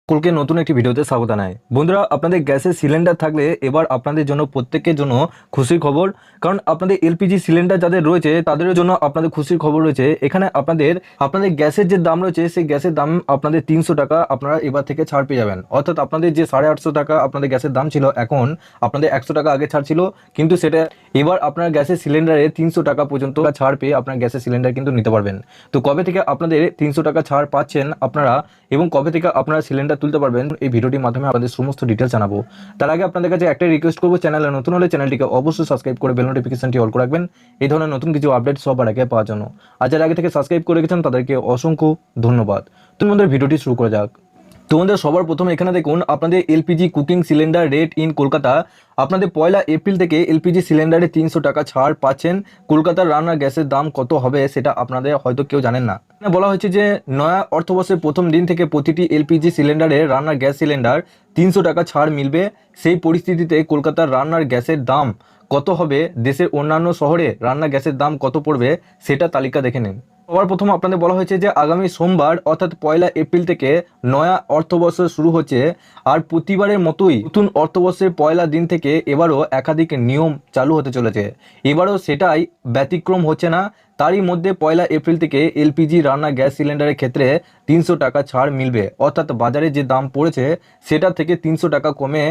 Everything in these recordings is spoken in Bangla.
সকলকে নতুন একটি ভিডিওতে স্বাগত জানাই। বন্ধুরা, আপনাদের গ্যাসের সিলিন্ডার থাকলে এবার আপনাদের জন্য প্রত্যেকের জন্য খুশির খবর। কারণ আপনাদের এলপিজি সিলিন্ডার যাদের রয়েছে তাদের জন্য আপনাদের খুশির খবর রয়েছে। এখানে আপনাদের গ্যাসের যে দাম রয়েছে সেই গ্যাসের দাম আপনাদের 300 টাকা আপনারা এবার থেকে ছাড় পেয়ে যাবেন। অর্থাৎ আপনাদের যে 850 টাকা আপনাদের গ্যাসের দাম ছিল, এখন আপনাদের 100 টাকা আগে ছাড় ছিল, কিন্তু সেটা এবার আপনার গ্যাসের সিলিন্ডারে 300 টাকা পর্যন্ত ছাড় পেয়ে আপনার গ্যাসের সিলিন্ডার কিন্তু নিতে পারবেন। তো কবে থেকে আপনাদের 300 টাকা ছাড় পাচ্ছেন আপনারা এবং কবে থেকে আপনারা সিলিন্ডার তুলতে পারবেন, এই ভিডিওটির মাধ্যমে আপনাদের সমস্ত ডিটেলস জানাবো। তার আগে আপনাদের কাছে একটাই রিকোয়েস্ট করবো, চ্যানেলে নতুন হলে চ্যানেলটিকে অবশ্যই সাবস্ক্রাইব করে বেল নোটিফিকেশনটি অল করে রাখবেন এই ধরনের নতুন কিছু আপডেট সবার আগে পাওয়ার জন্য। আর যারা আগে থেকে সাবস্ক্রাইব করে রেখেছেন তাদেরকে অসংখ্য ধন্যবাদ। তো আমাদের ভিডিওটি শুরু করা যাক। তোমাদের সবার প্রথমে এখানে দেখুন, আপনাদের LPG cooking cylinder rate in Kolkata. আপনাদের 1 এপ্রিল থেকে এলপিজি সিলিন্ডারে 300 টাকা ছাড় পাচ্ছেন। কলকাতার রান্নার গ্যাসের দাম কত হবে সেটা আপনাদের হয়তো কেউ জানেন না। বলা হয়েছে যে নয়া অর্থবর্ষের প্রথম দিন থেকে প্রতিটি এলপিজি সিলিন্ডারে রান্নার গ্যাস সিলিন্ডার 300 টাকা ছাড় মিলবে। সেই পরিস্থিতিতে কলকাতার রান্নার গ্যাসের দাম কত হবে, দেশের অন্যান্য শহরে রান্নার গ্যাসের দাম কত পড়বে সেটা তালিকা দেখে নিন। সবার প্রথম আপনাদের বলা হয়েছে যে আগামী সোমবার অর্থাৎ 1 এপ্রিল থেকে নয়া অর্থবর্ষ শুরু হচ্ছে। আর প্রতিবারের মতোই নতুন অর্থবর্ষের পয়লা দিন থেকে এবারও একাধিক নিয়ম চালু হতে চলেছে। এবারও সেটাই ব্যতিক্রম হচ্ছে না। তারই মধ্যে 1 এপ্রিল থেকে এলপিজি রান্না গ্যাস সিলিন্ডারের ক্ষেত্রে 300 টাকা ছাড় মিলবে। অর্থাৎ বাজারে যে দাম পড়েছে সেটা থেকে 300 টাকা কমে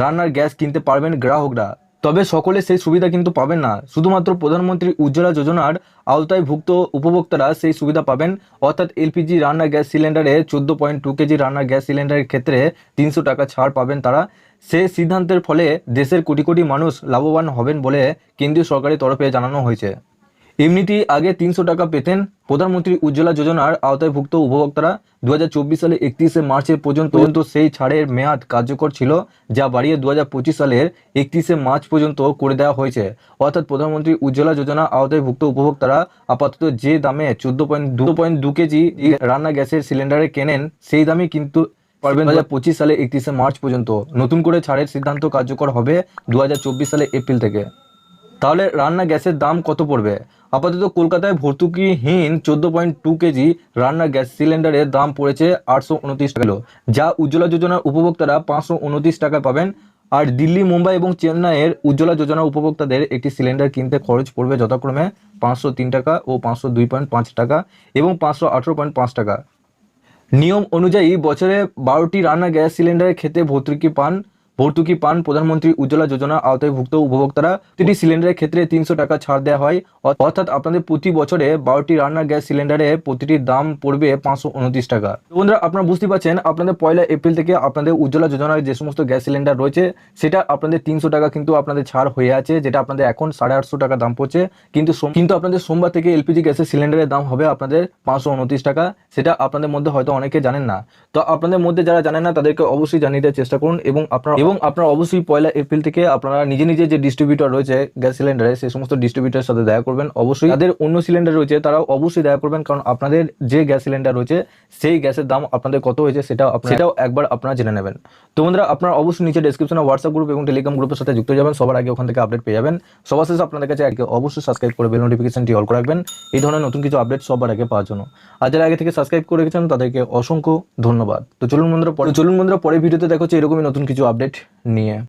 রান্নার গ্যাস কিনতে পারবেন গ্রাহকরা। তবে সকলে সেই সুবিধা কিন্তু পাবেন না। শুধুমাত্র প্রধানমন্ত্রী উজ্জ্বলা যোজনার আওতায় ভুক্ত উপভোক্তারা সেই সুবিধা পাবেন। অর্থাৎ এলপিজি রান্নার গ্যাস সিলিন্ডারে 14.2 কেজি রান্নার গ্যাস সিলিন্ডারের ক্ষেত্রে 300 টাকা ছাড় পাবেন তারা। সেই সিদ্ধান্তের ফলে দেশের কোটি কোটি মানুষ লাভবান হবেন বলে কেন্দ্রীয় সরকারের তরফে জানানো হয়েছে। এমনিতেই আগে 300 টাকা পেতেন প্রধানমন্ত্রী উজ্জ্বলা যোজনার আওতায়ভুক্ত উপভোক্তারা। 2024 সালে 31 মার্চের পর্যন্ত সেই ছাড়ের মেয়াদ কার্যকর ছিল, যা বাড়িয়ে 2025 সালের 31 মার্চ পর্যন্ত করে দেওয়া হয়েছে। অর্থাৎ প্রধানমন্ত্রী উজ্জ্বলা যোজনা আওতায়ভুক্ত উপভোক্তারা আপাতত যে দামে 14.2 কেজি রান্না গ্যাসের সিলিন্ডারে কেনেন সেই দামই কিন্তু পারবেন 2025 সালে 31 মার্চ পর্যন্ত। নতুন করে ছাড়ের সিদ্ধান্ত কার্যকর হবে 2024 সালে এপ্রিল থেকে। তাহলে রান্না গ্যাসের দাম কত পড়বে? আপাতত কলকাতায় ভর্তুকিহীন 14.2 কেজি রান্না গ্যাস সিলিন্ডারের দাম পড়েছে 829 টাকা, যা উজ্জ্বলা যোজনার উপভোক্তারা 529 টাকায় পাবেন। আর দিল্লি, মুম্বাই এবং চেন্নাইয়ের উজ্জ্বলা যোজনা উপভোক্তাদের একটি সিলিন্ডার কিনতে খরচ পড়বে যথাক্রমে 503 টাকা ও 502.5 টাকা এবং 518.5 টাকা। নিয়ম অনুযায়ী বছরে 12টি রান্না গ্যাস সিলিন্ডারের ক্ষেত্রে ভর্তুকি পান প্রধানমন্ত্রী উজ্জ্বলা যোজনা আওতায়ভুক্ত উপভোক্তারা। প্রতিটি সিলিন্ডারের ক্ষেত্রে 300 টাকা ছাড় দেওয়া হয়। অর্থাৎ আপনাদের প্রতি বছরে 12টি রান্নার গ্যাস সিলিন্ডারে প্রতিটির দাম পড়বে 529 টাকা। বন্ধুরা, আপনারা বুঝতে পারছেন আপনাদের 1 এপ্রিল থেকে আপনাদের উজ্জ্বলা যোজনার যে সমস্ত গ্যাস সিলিন্ডার রয়েছে সেটা আপনাদের 300 টাকা কিন্তু আপনাদের ছাড় হয়ে আছে, যেটা আপনাদের এখন 850 টাকা দাম পড়ছে। কিন্তু আপনাদের সোমবার থেকে এলপিজি গ্যাসের সিলিন্ডারের দাম হবে আপনাদের 529 টাকা। সেটা আপনাদের মধ্যে হয়তো অনেকে জানেন না। তো আপনাদের মধ্যে যারা জানেন না তাদেরকে অবশ্যই জানিয়ে দেওয়ার চেষ্টা করুন এবং আপনারা অবশ্যই 1 এপ্রিল থেকে আপনারা নিজে যে ডিস্ট্রিবিউটর রয়েছে গ্যাস সিলিন্ডারে সেই সমস্ত ডিস্ট্রিবিউটারের সাথে দেখা করবেন। অবশ্যই যাদের অন্য সিলিন্ডার রয়েছে তারাও অবশ্যই দেখা করবেন, কারণ আপনাদের যে গ্যাস সিলিন্ডার রয়েছে সেই গ্যাসের দাম আপনাদের কত হয়েছে সেটাও একবার আপনারা জেনে নেবেন। তো বন্ধুরা, আপনারা অবশ্যই নিচে ডেসক্রিপশনে হোয়াটসঅ্যাপ গ্রুপ এবং টেলিগ্রাম গ্রুপের সাথে যুক্ত যাবেন, সবার আগে ওখান থেকে আপডেট পেয়ে যাবেন। সবার শেষে আপনাদের কাছে অবশ্যই সাবস্ক্রাইব করে বেল নোটিফিকেশনটি অল করে রাখবেন এই ধরনের নতুন কিছু আপডেট সবার আগে পাওয়ার জন্য। আর যারা আগে থেকে সাবস্ক্রাইব করে রেখেছেন তাদেরকে অসংখ্য ধন্যবাদ। তো চলুন বন্ধুরা পরের ভিডিওতে দেখা হচ্ছে এরকমই নতুন কিছু আপডেট নিয়ে।